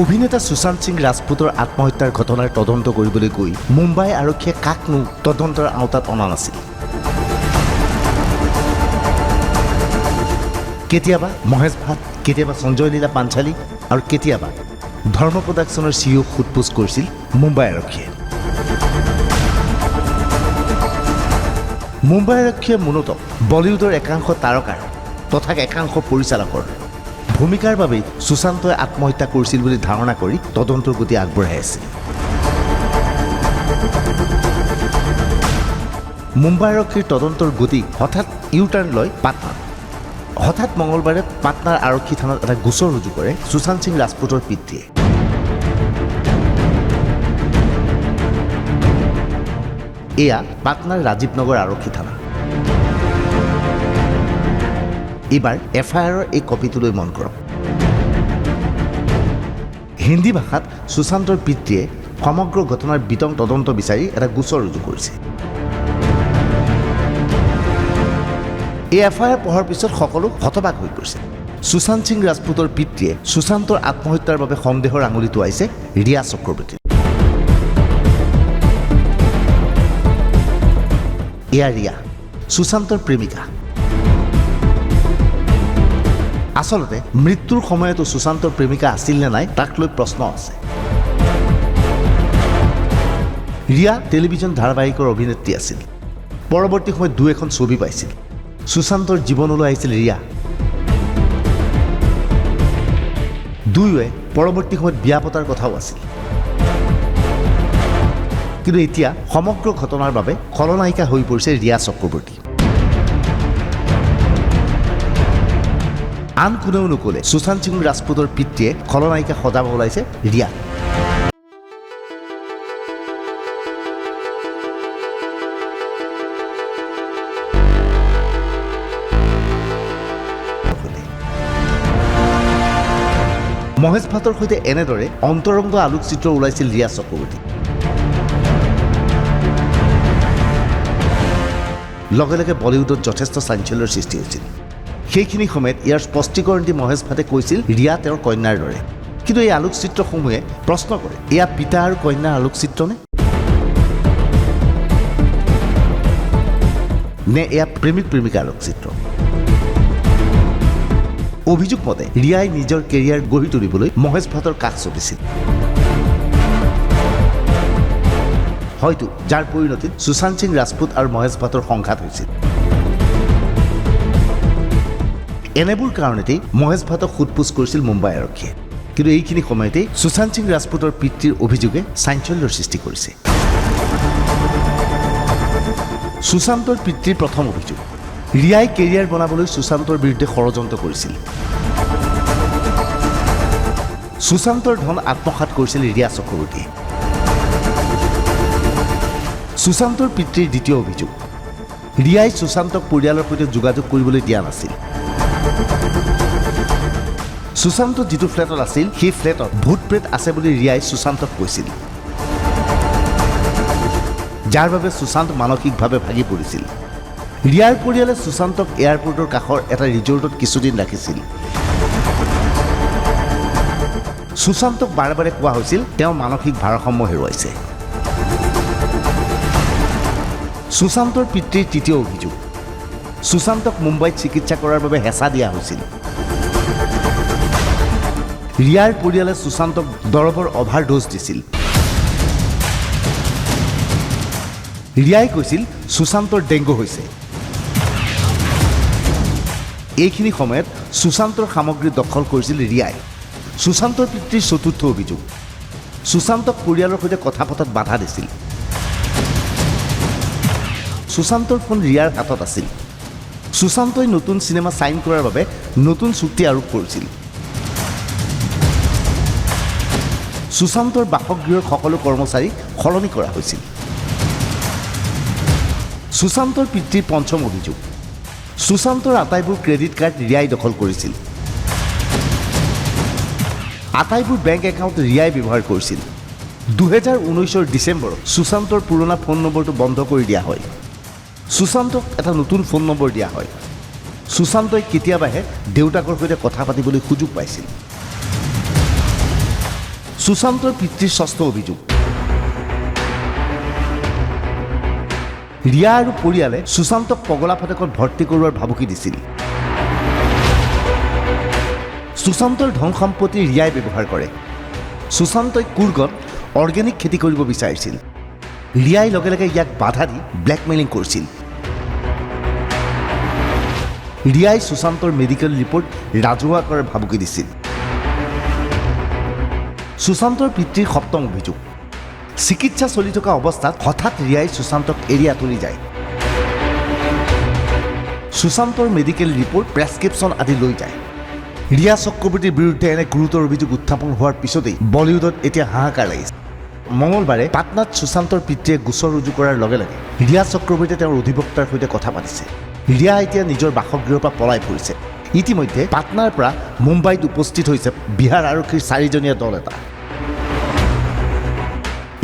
অভিনেতা সুশান্ত সিং ৰাজপুতৰ আত্মহত্যাৰ ঘটনাৰ তদন্ত কৰিবলৈ গৈ মুম্বাই আৰক্ষীয়ে কাকনো তদন্তৰ আওতাত অনা নাছিল। কেতিয়াবা মহেশ ভাট, কেতিয়াবা সঞ্জয় লীলা পাঞ্চালী আৰু কেতিয়াবা ধৰ্ম প্ৰডাকশ্যনৰ CEO সোধপোছ কৰিছিল মুম্বাই আৰক্ষীয়ে। মুম্বাই আৰক্ষীয়ে মূলতঃ বলিউডৰ একাংশ তাৰকাৰ তথা একাংশ পৰিচালকৰ ভূমিকাৰ বাবে সুশান্তই আত্মহত্যা কৰিছিল বুলি ধাৰণা কৰি তদন্তৰ গতি আগবঢ়াই আছে। মুম্বাই আৰক্ষীৰ তদন্তৰ গতি হঠাৎ ইউটাৰ্ণ লয় পাটনাত। হঠাৎ মঙলবাৰে পাটনাৰ আৰক্ষী থানাত এটা গোচৰ ৰুজু কৰে সুশান্ত সিং ৰাজপুতৰ পিতৃয়ে। এয়া পাটনাৰ ৰাজীৱ নগৰ আৰক্ষী থানা। এইবাৰ FIR এই কপিটোলৈ মন কৰক। হিন্দী ভাষাত সুশান্তৰ পিতৃয়ে সমগ্ৰ ঘটনাৰ বিতং তদন্ত বিচাৰি এটা গোচৰ ৰুজু কৰিছে। এই FIR পঢ়াৰ পিছত সকলো হতবাক হৈ পৰিছে। সুশান্ত সিং ৰাজপুতৰ পিতৃয়ে সুশান্তৰ আত্মহত্যাৰ বাবে সন্দেহৰ আঙুলি টোৱাইছে ৰিয়া চক্ৰৱৰ্তী। এয়া ৰিয়া, সুশান্তৰ প্ৰেমিকা। আচলতে মৃত্যুৰ সময়তো সুশান্তৰ প্ৰেমিকা আছিল নে নাই তাক লৈ প্ৰশ্ন আছে। ৰিয়া টেলিভিছন ধাৰাবাহিকৰ অভিনেত্ৰী আছিল। পৰৱৰ্তী সময়ত এখন ছবি পাইছিল। সুশান্তৰ জীৱনলৈ আহিছিল ৰিয়া। দুয়োৱে পৰৱৰ্তী সময়ত বিয়া পতাৰ কথাও আছিল। কিন্তু এতিয়া সমগ্ৰ ঘটনাৰ বাবে খলনায়িকা হৈ পৰিছে ৰিয়া চক্ৰৱৰ্তী। আন কোনেও নকলে সুশান্ত সিং ৰাজপুতৰ পিতৃয়ে খলনায়িকা সজাব ওলাইছে ৰিয়া। মহেশ ভাটৰ সৈতে এনেদৰে অন্তৰংগ আলোকচিত্ৰ ওলাইছিল ৰিয়া চক্ৰৱৰ্তী। লগে লগে বলিউডত যথেষ্ট চাঞ্চল্যৰ সৃষ্টি হৈছিল। সেইখিনি সময়ত ইয়াৰ স্পষ্টীকৰণ দি মহেশ ভাটে কৈছিল ৰিয়া তেওঁৰ কন্যাৰ দৰে। কিন্তু এই আলোকচিত্ৰসমূহে প্ৰশ্ন কৰে, এয়া পিতা আৰু কন্যাৰ আলোকচিত্ৰনে, নে এয়া প্ৰেমিক প্ৰেমিকা আলোকচিত্ৰ? অভিযোগ মতে ৰিয়াই নিজৰ কেৰিয়াৰ গঢ়ি তুলিবলৈ মহেশ ভাটৰ কাষ চপিছিল। হয়তো যাৰ পৰিণতিত সুশান্ত সিং ৰাজপুত আৰু মহেশ ভাটৰ সংঘাত হৈছিল। এনেবোৰ কাৰণতেই মহেশ ভাটক সোধপোছ কৰিছিল মুম্বাই আৰক্ষীয়ে। কিন্তু এইখিনি সময়তেই সুশান্ত সিং ৰাজপুতৰ পিতৃৰ অভিযোগে চাঞ্চল্যৰ সৃষ্টি কৰিছে। সুশান্তৰ পিতৃৰ প্ৰথম অভিযোগ, ৰিয়াই কেৰিয়াৰ বনাবলৈ সুশান্তৰ বিৰুদ্ধে ষড়যন্ত্ৰ কৰিছিল। সুশান্তৰ ধন আত্মসাৎ কৰিছিল ৰিয়া চক্ৰৱৰ্তীয়ে। সুশান্তৰ পিতৃৰ দ্বিতীয় অভিযোগ, ৰিয়াই সুশান্তক পৰিয়ালৰ সৈতে যোগাযোগ কৰিবলৈ দিয়া নাছিল। সুশান্ত যিটো ফ্লেটত আছিল সেই ফ্লেটত ভূত প্ৰেত আছে বুলি ৰিয়াই সুশান্তক কৈছিল, যাৰ বাবে সুশান্ত মানসিকভাৱে ভাগি পৰিছিল। ৰিয়াৰ পৰিয়ালে সুশান্তক এয়াৰপৰ্টৰ কাষৰ এটা ৰিজৰ্টত কিছুদিন ৰাখিছিল। সুশান্তক বাৰে বাৰে কোৱা হৈছিল তেওঁ মানসিক ভাৰসাম্য হেৰুৱাইছে। সুশান্তৰ পিতৃৰ তৃতীয় অভিযোগ, সুশান্তক মুম্বাইত চিকিৎসা কৰাৰ বাবে হেঁচা দিয়া হৈছিল। ৰিয়াৰ পৰিয়ালে সুশান্তক দৰৱৰ অভাৰড'জ দিছিল। ৰিয়াই কৈছিল সুশান্তৰ ডেংগু হৈছে। এইখিনি সময়ত সুশান্তৰ সামগ্ৰী দখল কৰিছিল ৰিয়াই। সুশান্তৰ পিতৃৰ চতুৰ্থ অভিযোগ, সুশান্তক পৰিয়ালৰ সৈতে কথা পতাত বাধা দিছিল। সুশান্তৰ ফোন ৰিয়াৰ হাতত আছিল। সুশান্তই নতুন চিনেমা ছাইন কৰাৰ বাবে নতুন চুক্তি আৰোপ কৰিছিল। সুশান্তৰ বাসগৃহৰ সকলো কৰ্মচাৰীক সলনি কৰা হৈছিল। সুশান্তৰ পিতৃৰ পঞ্চম অভিযোগ, সুশান্তৰ আটাইবোৰ ক্ৰেডিট কাৰ্ড ৰিয়াই দখল কৰিছিল। আটাইবোৰ বেংক একাউণ্ট ৰিয়াই ব্যৱহাৰ কৰিছিল। 2019 ডিচেম্বৰত সুশান্তৰ পুৰণা ফোন নম্বৰটো বন্ধ কৰি দিয়া হয়। সুশান্তক এটা নতুন ফোন নম্বৰ দিয়া হয়। সুশান্তই কেতিয়াবাহে দেউতাকৰ সৈতে কথা পাতিবলৈ সুযোগ পাইছিল। সুশান্তৰ পিতৃৰ ষষ্ঠ অভিযোগ। ৰিয়া আৰু পৰিয়ালে সুশান্তক পগলা ফাটেকত ভৰ্তি কৰোৱাৰ ভাবুকি দিছিল। সুশান্তৰ ধন সম্পত্তি ৰিয়াই ব্যৱহাৰ কৰে। সুশান্তই কুৰ্গত অৰ্গেনিক খেতি কৰিব বিচাৰিছিল। ৰিয়াই লগে লগে ইয়াক বাধা দি ব্লেকমেইলিং কৰিছিল। ৰিয়াই সুশান্তৰ মেডিকেল ৰিপৰ্ট ৰাজহুৱা কৰাৰ ভাবুকি দিছিল। সুশান্তৰ পিতৃৰ সপ্তম অভিযোগ। চিকিৎসা চলি থকা অৱস্থাত হঠাৎ ৰিয়াই সুশান্তক এৰি আঁতৰি যায়। সুশান্তৰ মেডিকেল ৰিপৰ্ট প্ৰেছক্ৰিপশ্যন আদি লৈ যায়। ৰিয়া চক্ৰৱৰ্তীৰ বিৰুদ্ধে এনে গুৰুতৰ অভিযোগ উত্থাপন হোৱাৰ পিছতেই বলিউডত এতিয়া হাহাকাৰ লাগিছে। মঙলবাৰে পাটনাত সুশান্তৰ পিতৃয়ে গোচৰ ৰুজু কৰাৰ লগে লগে ৰিয়া চক্ৰৱৰ্তীয়ে তেওঁৰ অধিবক্তাৰ সৈতে কথা পাতিছে। ৰিয়া এতিয়া নিজৰ বাসগৃহৰ পৰা পলাই ফুৰিছে। ইতিমধ্যে পাটনাৰ পৰা মুম্বাইত উপস্থিত হৈছে বিহাৰ আৰক্ষীৰ 4জনীয়া দল এটা।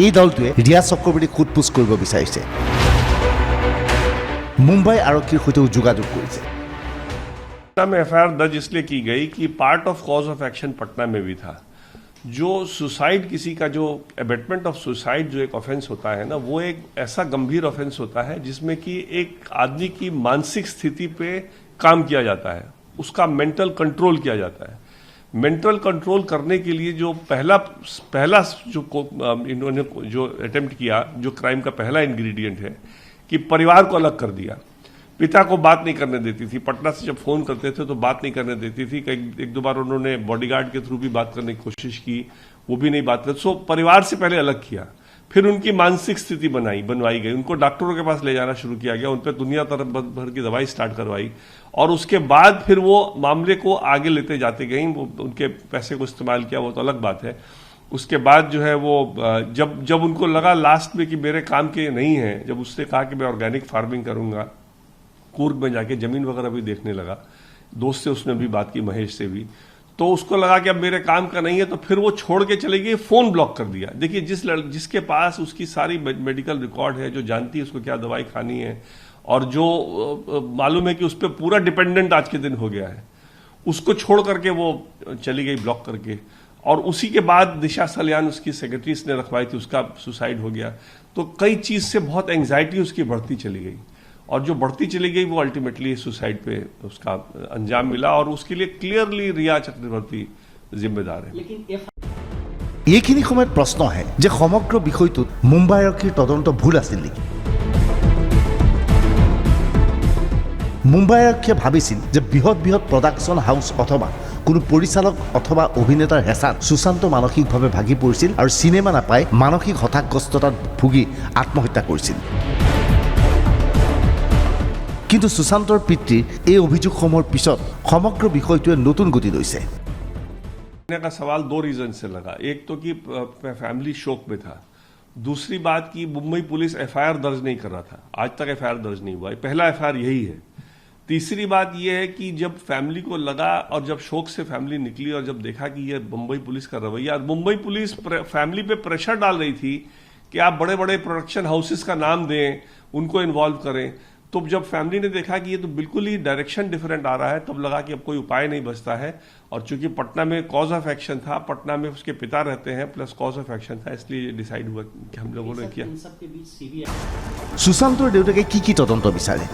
এই দলটোৱে ৰিয়া চক্ৰৱৰ্তীক সোধপোছ কৰিব বিচাৰিছে। মুম্বাই আৰক্ষীৰ সৈতেও যোগাযোগ কৰিছে। में एफआईआर दर्ज इसलिए की गई कि part of cause of action Patna में भी था। जो सुसाइड किसी का जो एबेटमेंट ऑफ सुसाइड जो एक ऑफेंस होता है ना, वो एक ऐसा गंभीर ऑफेंस होता है जिसमें कि एक आदमी की मानसिक स्थिति पे काम किया जाता है, उसका मेंटल कंट्रोल किया जाता है। मेंटल कंट्रोल करने के लिए जो पहला जो इन्होंने जो अटेम्प्ट किया, जो क्राइम का पहला इंग्रेडिएंट है कि परिवार को अलग कर दिया। पिता को बात नहीं करने देती थी। पटना से जब फोन करते थे तो बात नहीं करने देती थी। एक दो बार उन्होंने बॉडीगार्ड के थ्रू भी बात करने की कोशिश की, वो भी नहीं बात करते। सो परिवार से पहले अलग किया, फिर उनकी मानसिक स्थिति बनवाई गई, उनको डॉक्टरों के पास ले जाना शुरू किया गया, उन पर दुनिया भर की दवाई स्टार्ट करवाई और उसके बाद फिर वो मामले को आगे लेते जाते गई। वो उनके पैसे को इस्तेमाल किया, वो तो अलग बात है। उसके बाद जो है वो जब उनको लगा लास्ट में कि मेरे काम के नहीं है, जब उसने कहा कि मैं ऑर्गेनिक फार्मिंग करूंगा, कूर्ग में जाके जमीन वगैरह भी देखने लगा, दोस्त से उसने भी बात की, महेश से भी, तो उसको लगा कि अब मेरे काम का नहीं है, तो फिर वो छोड़ के चले गई, फोन ब्लॉक कर दिया। देखिए जिसके पास उसकी सारी मेडिकल रिकॉर्ड है, जो जानती है उसको क्या दवाई खानी है और जो मालूम है कि उस पर पूरा डिपेंडेंट आज के दिन हो गया है, उसको छोड़ करके वो चली गई ब्लॉक करके। और उसी के बाद दिशा सल्यान उसकी सेक्रेटरीज ने रखवाई थी, उसका सुसाइड हो गया। तो कई चीज से बहुत एंग्जाइटी उसकी बढ़ती चली गई और जो बढ़ती चली गई वो अल्टीमेटली सुसाइड पे उसका अंजाम मिला और उसके लिए क्लियरली रिया चक्रवर्ती जिम्मेदार है। এইখিনি সময়ত প্ৰশ্ন আহে যে সমগ্ৰ বিষয়টোত মুম্বাই আৰক্ষীৰ তদন্ত ভুল আছিল নেকি? মুম্বাই আৰক্ষীয়ে ভাবিছিল যে বৃহৎ প্ৰডাকশ্যন হাউচ অথবা কোনো পৰিচালক অথবা অভিনেতাৰ হেঁচাত সুশান্ত মানসিকভাৱে ভাগি পৰিছিল আৰু চিনেমা নাপাই মানসিক হতাশগ্ৰস্ততাত ভুগি আত্মহত্যা কৰিছিল। কিন্তু সুশান্তৰ পিতৃৰ এই অভিযোগসমূহৰ পিছত সমগ্ৰ বিষয়টোৱে নতুন গতি লৈছে। का सवाल दो रीजन से लगा। एक तो कि फैमिली शोक में था, दूसरी बात कि मुंबई पुलिस एफआईआर दर्ज नहीं कर रहा था, आज तक एफआईआर दर्ज नहीं हुआ, पहला एफआईआर यही है। तीसरी बात यह है कि जब फैमिली को लगा और जब शोक से फैमिली निकली और जब देखा कि यह मुंबई पुलिस का रवैया, मुंबई पुलिस फैमिली पे प्रेशर डाल रही थी कि आप बड़े बड़े प्रोडक्शन हाउसेस का नाम दें, उनको इन्वॉल्व करें। तो जब फैमिली ने देखा कि ये तो बिल्कुल ही डायरेक्शन डिफरेंट आ रहा है, तब लगा कि अब कोई उपाय नहीं बचता है। और चूंकि पटना में कॉज ऑफ एक्शन था, पटना में उसके पिता रहते हैं प्लस कॉज ऑफ एक्शन था, इसलिए ये डिसाइड हुआ कि हम लोगों ने किया। সুশান্তৰ দেউতাকে কি তদন্ত বিচাৰে?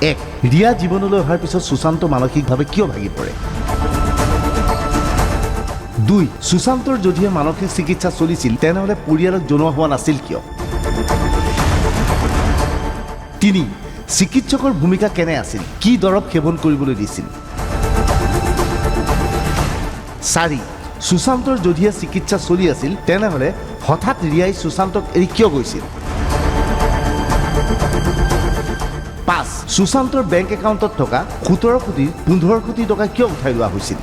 এক, ৰিয়া জীৱনলৈ অহাৰ পিছত সুশান্ত মানসিকভাৱে কিয় ভাগি পৰে? দুই, সুশান্তৰ যদিহে মানসিক চিকিৎসা চলিছিল তেনেহ'লে পৰিয়ালক জনোৱা হোৱা নাছিল কিয়? তিনি, চিকিৎসকৰ ভূমিকা কেনে আছিল? কি দৰৱ সেৱন কৰিবলৈ দিছিল? চাৰি, সুশান্তৰ যদিহে চিকিৎসা চলি আছিল তেনেহ'লে হঠাৎ ৰিয়াই সুশান্তক এৰি কিয় গৈছিল? পাঁচ, সুশান্তৰ বেংক একাউণ্টত থকা 17 কোটিৰ 15 কোটি টকা কিয় উঠাই লোৱা হৈছিল?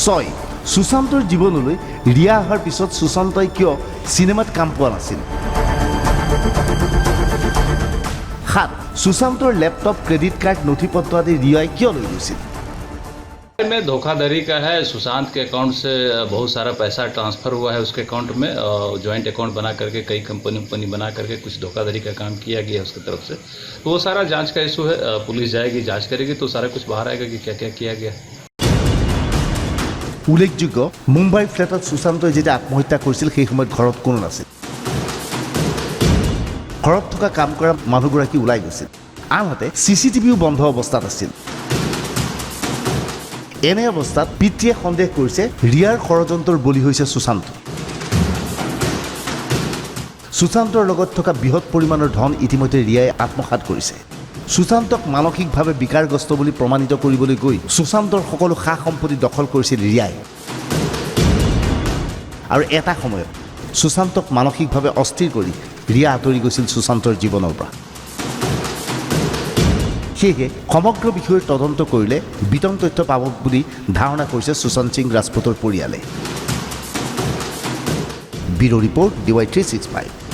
ছয়, সুশান্তৰ জীৱনলৈ ৰিয়া অহাৰ পিছত সুশান্তই কিয় চিনেমাত কাম পোৱা নাছিল? সাত, সুশান্তৰ লেপটপ, ক্ৰেডিট কাৰ্ড, নথি পত্ৰ আদি ৰিয়াই কিয় লৈ গৈছিল? में धोखाधड़ी का है। सुशांत के अकाउंट से बहुत सारा पैसा ट्रांसफ़र हुआ है उसके अकाउंट में, जॉइंट अकाउंट बना करके कई कंपनी बना करके कुछ धोखाधड़ी का काम किया गया उसकी तरफ से। तो वो सारा जांच का इशू है, पुलिस जाएगी, जांच करेगी तो सारा कुछ बाहर आएगा कि क्या क्या किया गया। উল্লেখযোগ্য মুম্বাইৰ ফ্লেটত সুশান্তই যেতিয়া আত্মহত্যা কৰিছিল সেই সময়ত ঘৰত কোনো নাছিল ঘৰত থকা কাম কৰা মানুহগৰাকী ওলাই গৈছিল আনহাতে চিচিটিভিও বন্ধ অৱস্থাত আছিল এনে অৱস্থাত পিতৃয়ে সন্দেহ কৰিছে ৰিয়াৰ ষড়যন্ত্ৰৰ বলি হৈছে সুশান্ত সুশান্তৰ লগত থকা বৃহৎ পৰিমাণৰ ধন ইতিমধ্যে ৰিয়াই আত্মসাৎ কৰিছে সুশান্তক মানসিকভাৱে বিকাৰগ্ৰস্ত বুলি প্ৰমাণিত কৰিবলৈ গৈ সুশান্তৰ সকলো সা সম্পত্তি দখল কৰিছিল ৰিয়াই আৰু এটা সময়ত সুশান্তক মানসিকভাৱে অস্থিৰ কৰি ৰিয়া আঁতৰি গৈছিল সুশান্তৰ জীৱনৰ পৰা সেয়ে সমগ্ৰ বিষয়ৰ তদন্ত কৰিলে বিতং তথ্য পাব বুলি ধাৰণা কৰিছে সুশান্ত সিং ৰাজপুতৰ পৰিয়ালে ব্যুৰ ৰিপৰ্ট DY365